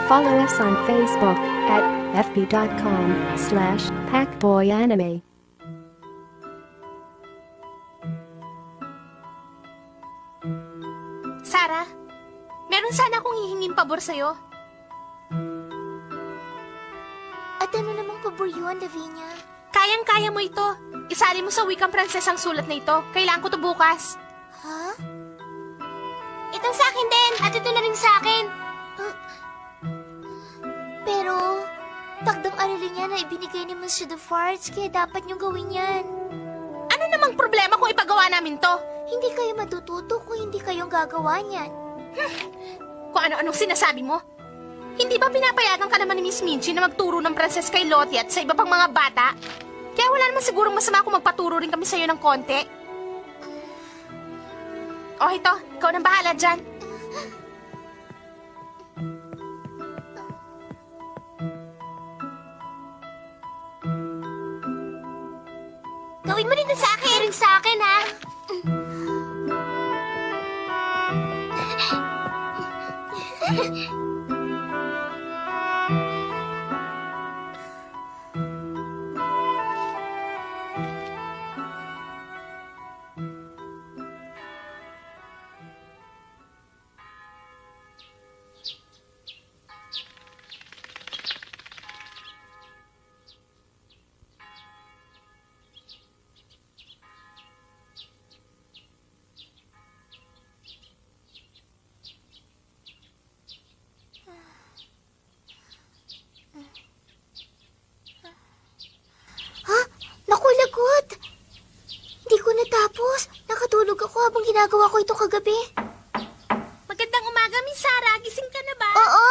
Follow us on Facebook at fb.com/pacboyanime. Sarah, meron sana akong hihingin pabor sa'yo. At ano namang pabor yun, Lavinia? Kayang-kaya mo ito. Isali mo sa wikang Pranses ang sulat na ito. Kailangan ko to bukas. Ha? Itong sa akin din, at ito na rin sa akin. Pero, takdang aralin niya na ibinigay ni Monsieur Defarge, kaya dapat niyong gawin yan. Ano namang problema kung ipagawa namin to? Hindi kayo matututo kung hindi kayong gagawa niyan. Kung ano-anong sinasabi mo? Hindi ba pinapayagan ka naman ni Miss Minchi na magturo ng Pranses kay Lottie at sa iba pang mga bata? Kaya wala naman sigurong masama kung magpaturo rin kami sa'yo ng konti. Oh, ito. Ikaw nang bahala dyan. Gawin mo rin sa akin. Rin sa akin, ha? Habang ginagawa ko ito kagabi. Magandang umaga, Miss Sarah. Gising ka na ba? Oo.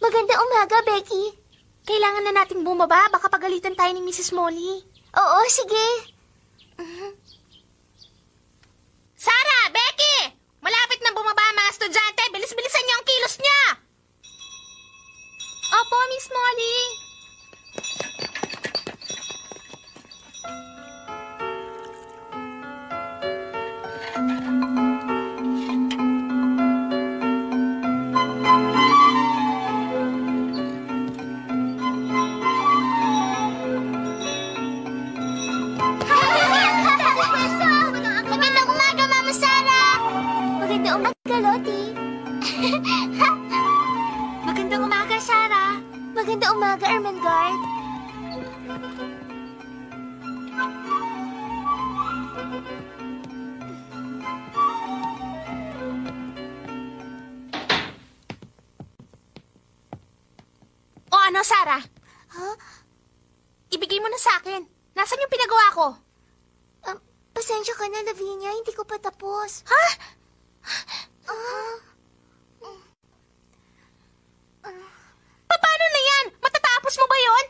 Magandang umaga, Becky. Kailangan na nating bumaba. Baka pagalitan tayo ni Mrs. Molly. Oo, sige. Sarah! Becky! Malapit na bumaba ang mga estudyante. Bilis-bilisan niyo ang kilos niya! Opo, Miss Molly. Magandang umaga, Mama Sarah. Magandang umaga, Lottie. Magandang umaga, Sarah. Magandang umaga, Ermengarde. O ano, Sarah? Huh? Ibigay mo na sa akin. Nasaan yung pinagawa ko? Pasensya ka na, Lavinia. Hindi ko pa tapos. Ha? Paano na yan? Matatapos mo ba yon?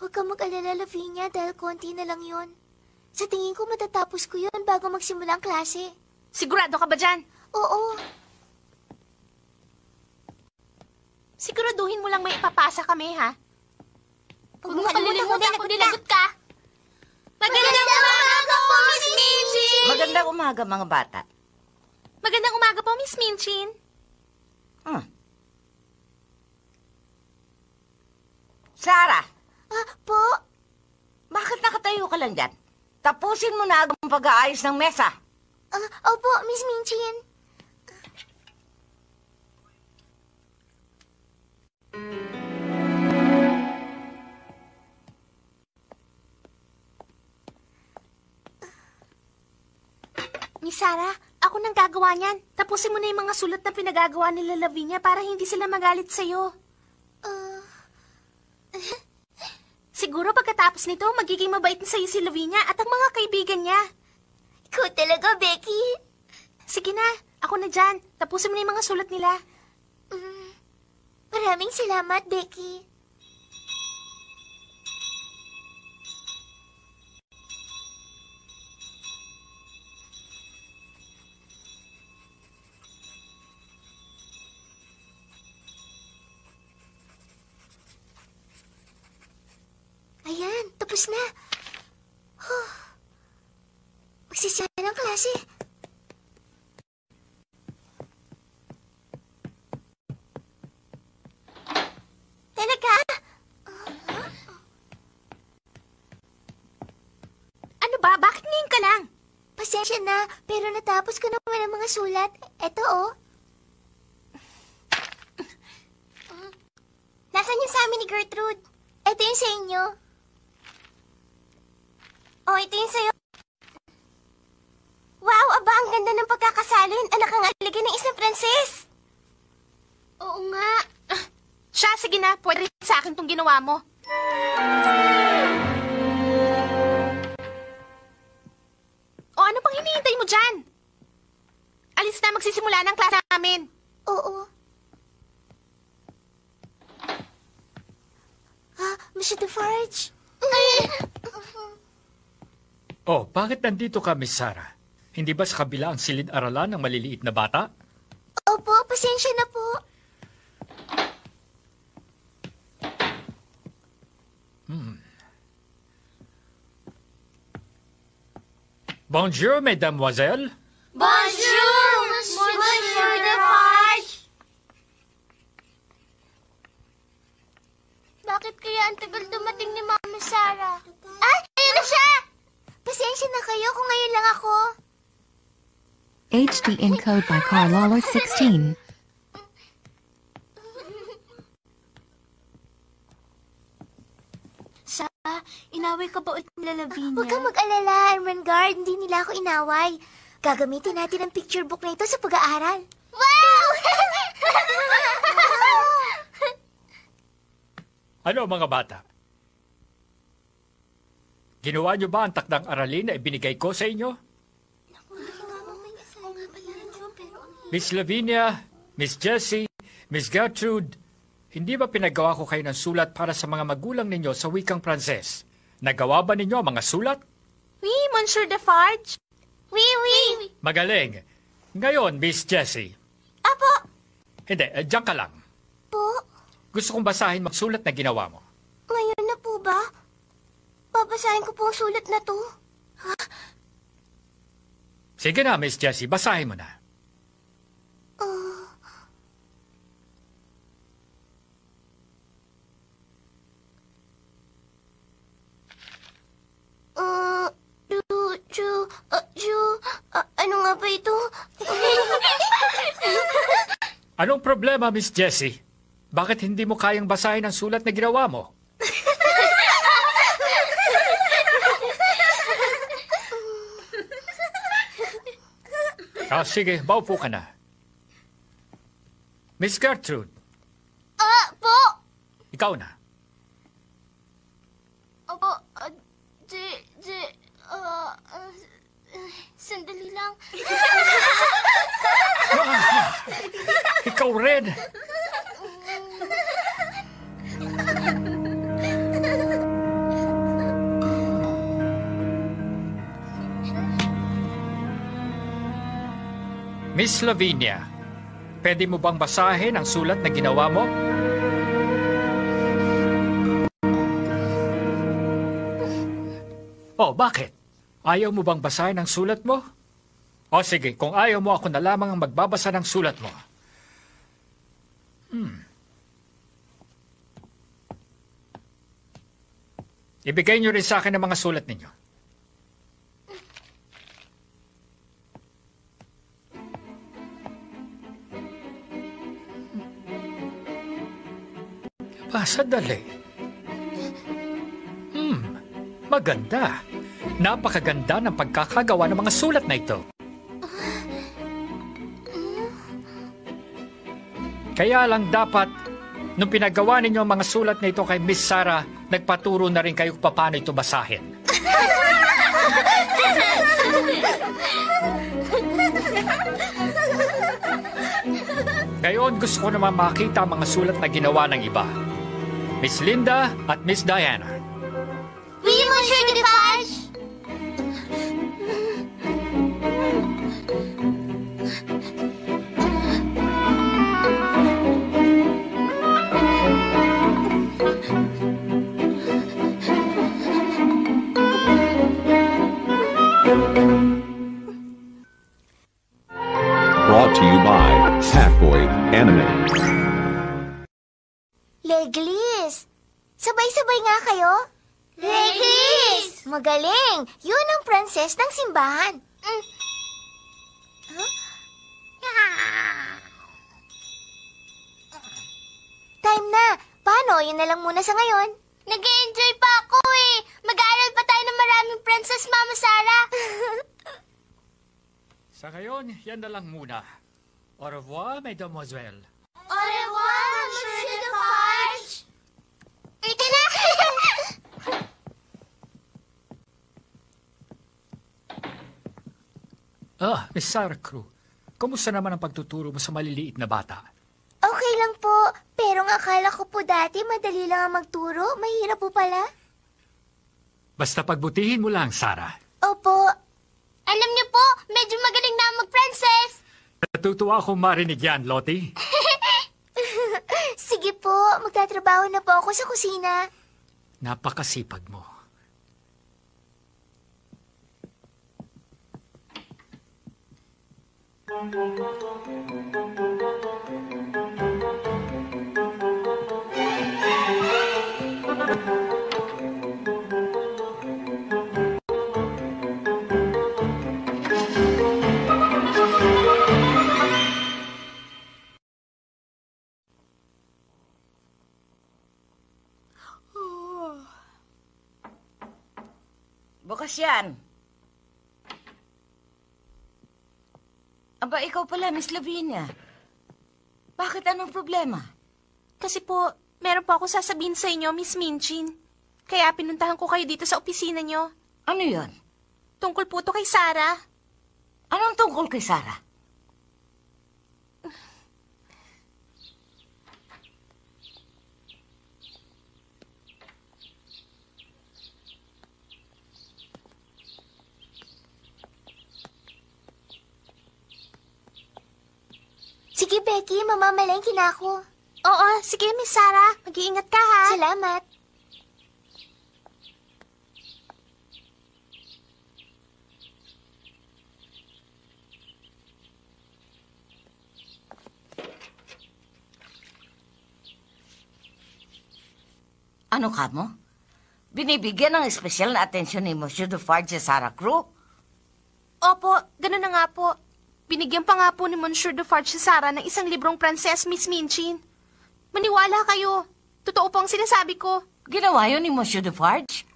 Huwag kang mag-alala, Lavinia, dahil konti na lang yon. Sa tingin ko matatapos ko yon bago magsimula ang klase. Sigurado ka ba dyan? Oo. Siguraduhin mo lang may ipapasa kami, ha? Huwag mo kalilimutan kung nilagot ka. Magandang umaga po, Miss Minchin! Magandang umaga, mga bata. Magandang umaga po, Miss Minchin. Sarah, Po? bakit nakatayo ka lang dyan? Tapusin mo na ang pag-aayos ng mesa. Opo, Miss Minchin. Miss Sarah, ako nang gagawa niyan. Tapusin mo na yung mga sulat na pinagagawa nila Lavinia para hindi sila magalit sa'yo. Siguro pagkatapos nito, magiging mabait na sa'yo si Lavinia at ang mga kaibigan niya. Ikaw talaga, Becky. Sige na, ako na dyan. Tapusin mo na yung mga sulat nila. Maraming salamat, Becky. Tapos na. Magsisira ng klase. Talaga? Ano ba? Bakit ngayon ka lang? Pasensya na, pero natapos ko naman ang mga sulat. Eto, oh. Nasaan yung sa amin ni Gertrude? Ito yung sa inyo. Oh, ito yung sa'yo. Wow, aba, ang ganda ng pagkakasalin. Anak ang alagay ng isang Pranses. Oo nga. Siya, sige na. Pwede rin sa akin tong ginawa mo. O ano pang hinihintay mo dyan? Alis na, magsisimula ng klase namin. Oo. Monsieur Defarge. Oh, bakit nandito ka, Miss Sarah? Hindi ba sa kabila ang silid-aralan ng maliliit na bata? Opo, pasensya na po. Bonjour, mesdemoiselles. Bonjour, Monsieur Defarge. Bakit kaya ang tagal dumating ni Mama Sarah? Ah, ayun na siya! Pasensya na kayo kung ngayon lang ako. HD encode by Carlala 16. Inaway ka ba ulit nila Lavinia? Huwag kang mag-alala, Ermengarde. Hindi nila ako inaway. Gagamitin natin ang picture book na ito sa pag-aaral. Wow! Ano, mga bata? Ginawa niyo ba ang takdang aralin na ibinigay ko sa inyo? Miss Lavinia, Miss Jessie, Miss Gertrude, hindi ba pinagawa ko kayo ng sulat para sa mga magulang ninyo sa wikang Pranses? Nagawa ba ninyo ang mga sulat? Oui, Monsieur Defarge. Oui, oui. Magaling. Ngayon, Miss Jessie. Apo. Hindi, diyan ka lang. Po? Gusto kong basahin magsulat na ginawa mo. Ngayon na po ba? Babasahin ko po ang sulat na to. Ha? Sige na, Miss Jessie, basahin mo na. Ano nga ba ito? Anong problema, Miss Jessie? Bakit hindi mo kayang basahin ang sulat na ginawa mo? Sige, maupo ka na. Miss Gertrude. Po. Ikaw na. Opo, sandali lang. Ikaw rin. Miss Lavinia, pwede mo bang basahin ang sulat na ginawa mo? Oh, bakit? Ayaw mo bang basahin ang sulat mo? O sige, kung ayaw mo, ako na lamang ang magbabasa ng sulat mo. Ibigay niyo rin sa akin ang mga sulat ninyo. Sandali. Maganda. Napakaganda ng pagkakagawa ng mga sulat na ito. Kaya lang dapat, nung pinagawa ninyo ang mga sulat na ito kay Miss Sarah, nagpaturo na rin kayo kung paano ito basahin. Ngayon, gusto ko naman makita ang mga sulat na ginawa ng iba. Miss Linda at Miss Diana. Oui, Monsieur Defarge. Leglis! Sabay-sabay nga kayo? Leglis! Magaling! Yun ang pranses ng simbahan. Huh? Time na! Paano? Yun na lang muna sa ngayon. Nag-e-enjoy pa ako eh. Mag-aaral pa tayo ng maraming princess, Mama Sarah. Sa ngayon, yan na lang muna. Au revoir, mademoiselle. Au revoir, Monsieur Defarge. Ika na! Miss Sarah Crew, kumusta naman ang pagtuturo mo sa maliliit na bata? Okay lang po. Pero ang akala ko po dati madali lang ang magturo. Mahirap po pala. Basta pagbutihin mo lang, Sarah. Opo. Alam niyo po, medyo magaling na mag-princess. Natutuwa akong marinig yan, Lottie. Sige po, magtatrabaho na po ako sa kusina. Napakasipag mo. Bukas yan. Aba, ikaw pala, Miss Lavinia. Bakit anong problema? Kasi po, meron po ako sasabihin sa inyo, Miss Minchin. Kaya pinuntahan ko kayo dito sa opisina nyo. Ano yon? Tungkol po to kay Sarah. Anong tungkol kay Sarah? Sige, Becky, mamamalengke na ako. Oo, sige, Miss Sarah. Mag-iingat ka, ha? Salamat. Ano ka mo? Binibigyan ng espesyal na atensyon ni Monsieur Defarge sa Sarah Crew? Opo, ganun na nga po. Binigyan pa nga po ni Monsieur Defarge si Sarah ng isang librong Pranses, Miss Minchin. Maniwala kayo. Totoo po ang sinasabi ko. Ginawa yun ni Monsieur Defarge?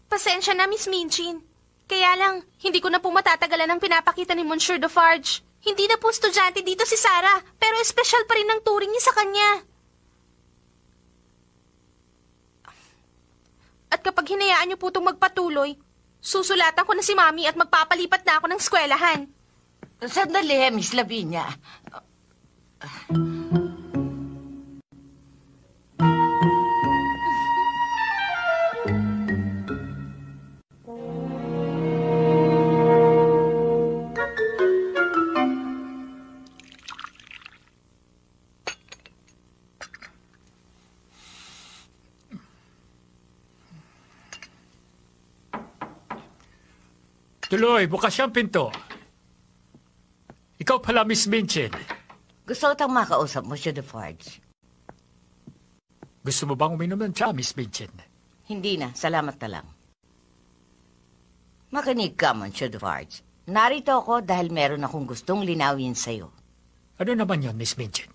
Pasensya na, Miss Minchin. Kaya lang, hindi ko na po matatagalan ang pinapakita ni Monsieur Defarge. Hindi na po estudyante dito si Sarah, pero espesyal pa rin ang turing niya sa kanya. At kapag hinayaan niyo po itong magpatuloy, susulatan ko na si Mami at magpapalipat na ako ng eskwelahan. Sandali, Miss Lavinia. Tuloy, bukas siyang pinto. Ikaw pala, Miss Minchin. Gusto kitang makausap, Monsieur Defarge. Gusto mo bang uminom ng tsa, Miss Minchin? Hindi na, salamat na lang. Makinig ka, Monsieur Defarge. Narito ako dahil meron akong gustong linawin sa'yo. Ano naman yon, Miss Minchin?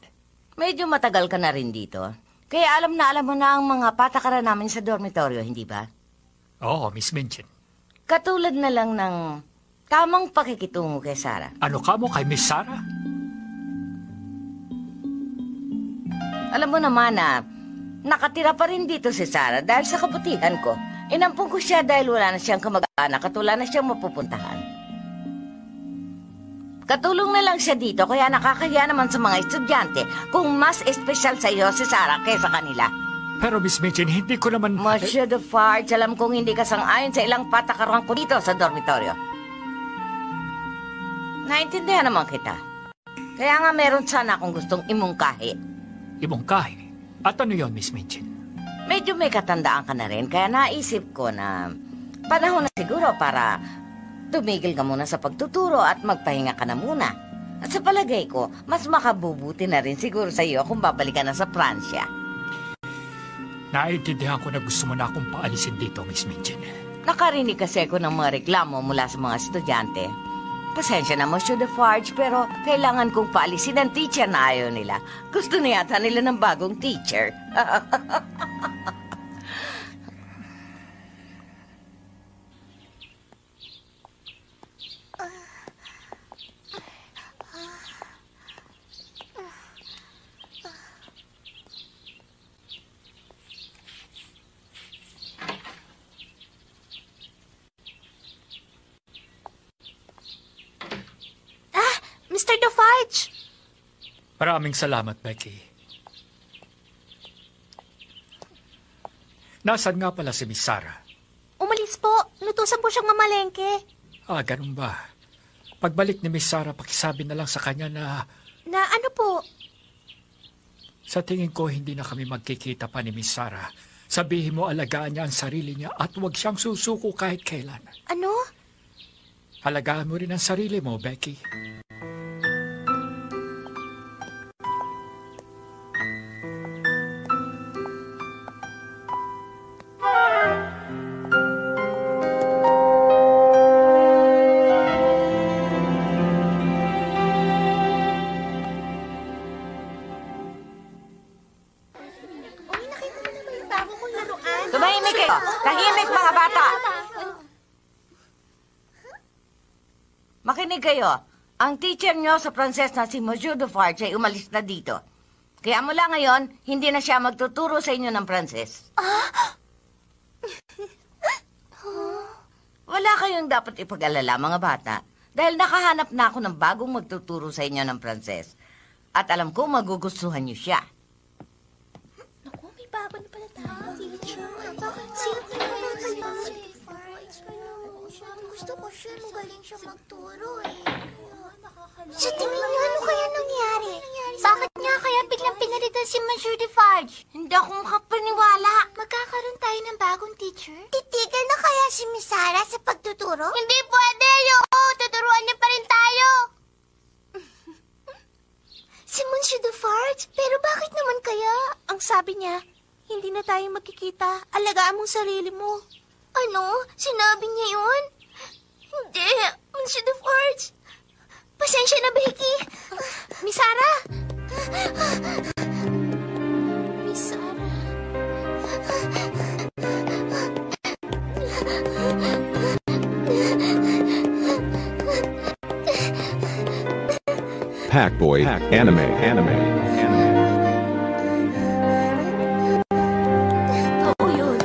Medyo matagal ka na rin dito. Kaya alam mo na ang mga patakaran namin sa dormitoryo, hindi ba? Oo, Miss Minchin. Katulad na lang ng tamang pakikitungo kay Sarah. Ano ka mo kay Miss Sarah? Alam mo naman na nakatira pa rin dito si Sarah dahil sa kabutihan ko. Inampun ko siya dahil wala na siyang kamag-anak at wala na siyang mapupuntahan. Katulong na lang siya dito kaya nakakahiya naman sa mga estudyante kung mas espesyal sa iyo si Sarah kaysa kanila. Pero Miss Minchin, hindi ko naman... Monsieur Defarge, alam kong hindi ka sang-ayon sa ilang patakaran ko dito sa dormitoryo. Naintindihan naman kita. Kaya nga meron sana akong gustong imungkahi. Imungkahi? At ano yon, Miss Minchin? Medyo may katandaan ka na rin, kaya naisip ko na panahon na siguro para tumigil ka muna sa pagtuturo at magpahinga ka na muna. At sa palagay ko, mas makabubuti na rin siguro sa iyo kung babalik ka na sa Pransya. Naiintindihan ko na gusto mo na akong paalisin dito, Miss Minchin. Nakarinig kasi ako ng mga reklamo mula sa mga estudyante. Pasensya na, Monsieur Defarge, pero kailangan kong paalisin ang teacher na ayaw nila. Gusto na yata nila ng bagong teacher. Mr. Defarge! Maraming salamat, Becky. Nasaan nga pala si Miss Sarah? Umalis po. Nutusan po siyang mamalengke. Ah, ganun ba? Pagbalik ni Miss Sarah, pakisabi na lang sa kanya na Na ano po? sa tingin ko hindi na kami magkikita pa ni Miss Sarah. Sabihin mo alagaan niya ang sarili niya at huwag siyang susuko kahit kailan. Ano? Alagaan mo rin ang sarili mo, Becky. Tumahimik kayo! Tahimik, mga bata! Makinig kayo. Ang teacher nyo sa Pranses na si Monsieur Defarge ay umalis na dito. Kaya mula ngayon, hindi na siya magtuturo sa inyo ng Pranses. Wala kayong dapat ipag-alala, mga bata. Dahil nakahanap na ako ng bagong magtuturo sa inyo ng Pranses. At alam ko magugustuhan niyo siya. Naku, may baba na pala tayo. Teacher, sino ka naman pala? Gusto ko siya, magaling siya magturo eh. Sa tingin niyo, ano kaya nangyari? Bakit nga kaya biglang pinalitan si Monsieur Defarge? Hindi ako makapaniwala. Magkakaroon tayo ng bagong teacher? Titigil na kaya si Miss Sarah sa pagtuturo? Hindi pwede, tuturuan niya pa rin tayo. Si Monsieur Defarge? Pero bakit naman kaya? Ang sabi niya, hindi na tayo magkikita. Alagaan mong sarili mo. Ano? Sinabi niya yun? Hindi, Monsieur Defarge. Pasensya na, Becky. Miss Sarah! Miss Sarah. Packboy, anime. Oo, yun.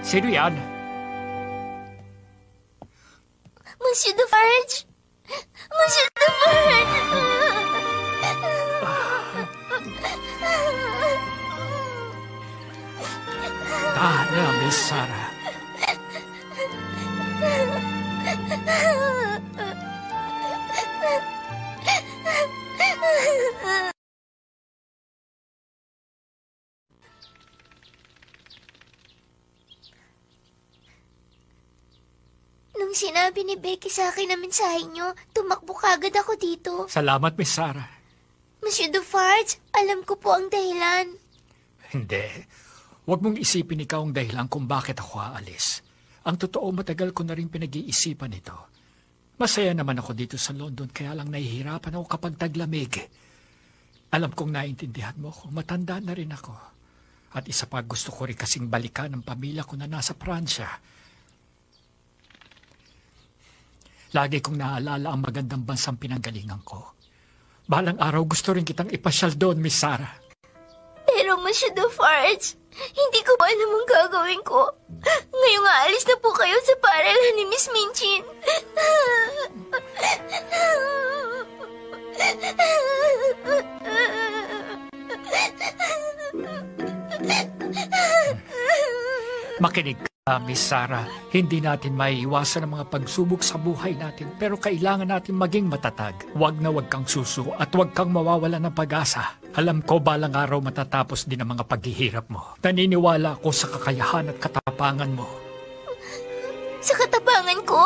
Sino yan? Monsieur Defarge! Monsieur Defarge! Tahan na, Miss Sarah. Nung sinabi ni Becky sa akin na mensahe niyo, tumakbo kagad ako dito. Salamat, Miss Sarah. Monsieur Defarge, alam ko po ang dahilan. Hindi. Huwag mong isipin ikaw ang dahilan kung bakit ako aalis. Ang totoo, matagal ko na rin pinag-iisipan ito. Masaya naman ako dito sa London, kaya lang nahihirapan ako kapag taglamig. Alam kong naintindihan mo ako. Matanda na rin ako. At isa pa, gusto ko rin kasing balikan ang pamilya ko na nasa Pransya. Lagi kong naalala ang magandang bansang pinanggalingan ko. Balang araw gusto rin kitang ipasyal doon, Miss Sarah. Pero Monsieur Defarge, hindi ko pa alam ang gagawin ko. Ngayong aalis na po kayo sa paaralan ni Miss Minchin. Makinig ka, Miss Sarah. Hindi natin maiiwasan ang mga pagsubok sa buhay natin, pero kailangan natin maging matatag. Huwag na huwag kang susu at huwag kang mawawala ng pag-asa. Alam ko balang araw matatapos din ang mga paghihirap mo. Naniniwala ako sa kakayahan at katapangan mo. Sa katapangan ko?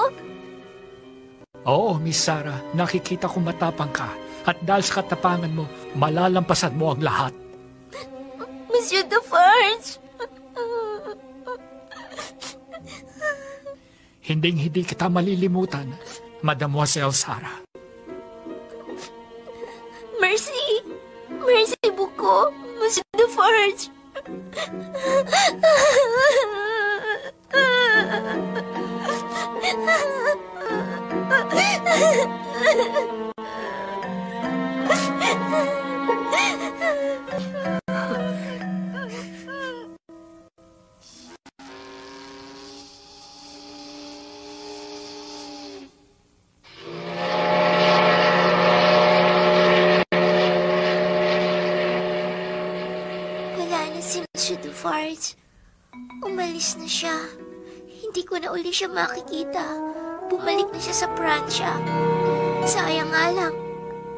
Oo, Miss Sarah. Nakikita kong matapang ka. At dahil sa katapangan mo, malalampasan mo ang lahat. Monsieur Defarge! Hinding-hindi kita malilimutan, Mademoiselle Sarah. Merci! Merci beaucoup, Monsieur Defarge! Monsieur Defarge. Umalis na siya. Hindi ko na uli siya makikita. Bumalik na siya sa Pransya. Sayang nga lang.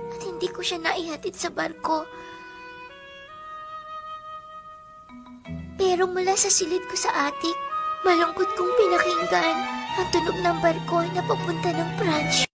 At hindi ko siya naihatid sa barko. Pero mula sa silid ko sa atik, malungkot kong pinakinggan ang tunog ng barko na papunta ng Pransya.